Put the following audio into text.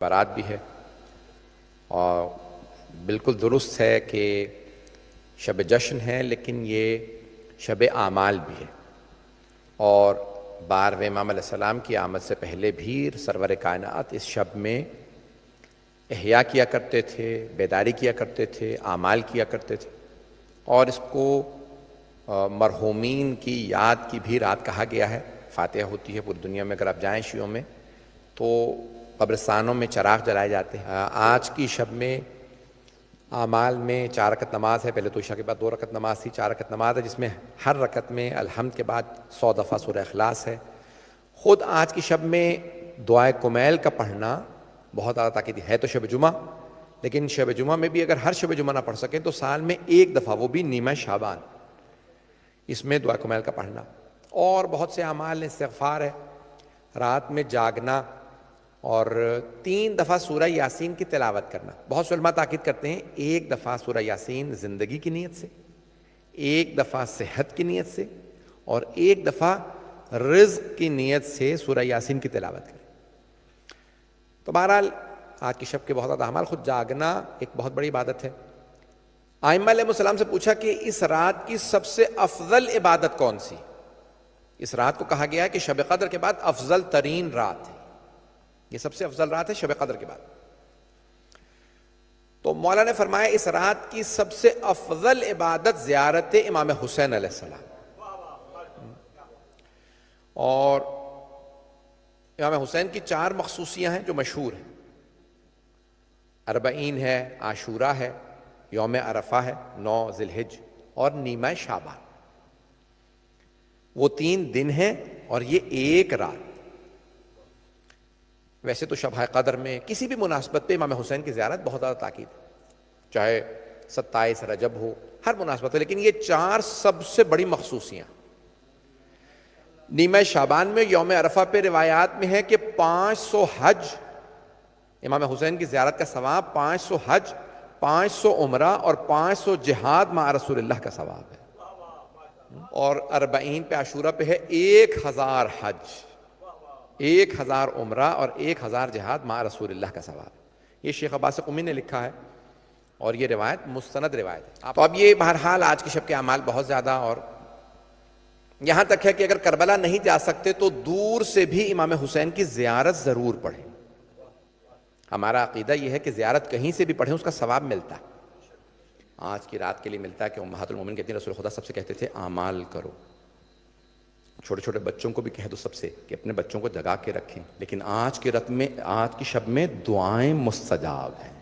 بارات بھی ہے اور بالکل درست ہے کہ شب جشن ہے، لیکن یہ شب اعمال بھی ہے۔ اور 12ویں امام علیہ السلام کی آمد سے پہلے بھی سرور کائنات اس شب میں احیا کیا کرتے تھے، بیداری کیا کرتے تھے، اعمال کیا کرتے تھے، اور اس کو مرحومین کی یاد کی بھی رات کہا گیا ہے۔ فاتحہ ہوتی ہے پوری دنیا میں، اگر آپ جائیں شیعوں میں تو قبرستانوں میں چراغ جلائے جاتے ہیں۔ آج کی شب میں اعمال میں 4 رکعت نماز ہے، پہلے تو عشاء کے بعد 2 رکعت نماز تھی، 4 رکعت نماز ہے جس میں ہر رکعت میں الحمد کے بعد 100 دفعہ سورہ اخلاص ہے۔ خود آج کی شب میں دعائے کمیل کا پڑھنا بہت زیادہ تاکید ہے تو شب جمعہ، لیکن شب جمعہ میں بھی اگر ہر شب جمعہ نہ پڑھ سکیں تو سال میں ایک دفعہ، وہ بھی نیمہ شعبان، اس میں دعائے کمیل کا پڑھنا۔ اور بہت سے اعمال استغفار ہے، رات میں جاگنا اور 3 دفعہ سورہ یاسین کی تلاوت کرنا۔ بہت سے علماء تاکید کرتے ہیں 1 دفعہ سورہ یاسین زندگی کی نیت سے، 1 دفعہ صحت کی نیت سے، اور 1 دفعہ رزق کی نیت سے سورہ یاسین کی تلاوت کریں۔ تو بہرحال آج کی شب کے بہت زیادہ اعمال، خود جاگنا ایک بہت بڑی عبادت ہے۔ ائمہ علیہ السلام سے پوچھا کہ اس رات کی سب سے افضل عبادت کون سی؟ اس رات کو کہا گیا ہے کہ شب قدر کے بعد افضل ترین رات ہے، یہ سب سے افضل رات ہے شب قدر کے بعد۔ تو مولا نے فرمایا اس رات کی سب سے افضل عبادت زیارت امام حسین علیہ السلام، اور امام حسین کی 4 مخصوصیاں ہیں جو مشہور ہیں۔ 40 ہے، عاشورہ ہے، یوم عرفہ ہے 9 ذی الحج، اور نیمہ شعبان۔ وہ 3 دن ہیں اور یہ ایک رات۔ ویسے تو شب قدر میں کسی بھی مناسبت پہ امام حسین کی زیارت بہت زیادہ تاکید ہے، چاہے 27 رجب ہو، ہر مناسبت پہ، لیکن یہ 4 سب سے بڑی مخصوصیاں۔ نیمہ شعبان میں یوم عرفہ پہ روایات میں ہے کہ 500 حج، امام حسین کی زیارت کا ثواب 500 حج، 500 عمرہ اور 500 جہاد مع رسول اللہ کا ثواب ہے۔ اور 40 پہ عاشورہ پہ ہے 1000 حج، 1000 عمرہ اور 1000 جہاد مع رسول اللہ کا ثواب۔ یہ شیخ عباس قمی نے لکھا ہے اور یہ روایت مستند روایت ہے۔ تو اب یہ بہرحال آج کی شب کے اعمال بہت زیادہ، اور یہاں تک ہے کہ اگر کربلا نہیں جا سکتے تو دور سے بھی امام حسین کی زیارت ضرور پڑھیں۔ ہمارا عقیدہ یہ ہے کہ زیارت کہیں سے بھی پڑھیں اس کا ثواب ملتا ہے۔ آج کی رات کے لیے ملتا ہے کہ امہات المومنین کہتی ہیں رسول خدا سب سے کہتے تھے اعمال کرو، چھوٹے چھوٹے بچوں کو بھی کہہ دو سب سے کہ اپنے بچوں کو جگا کے رکھیں، لیکن آج کی رات میں، آج کی شب میں دعائیں مستجاب ہیں۔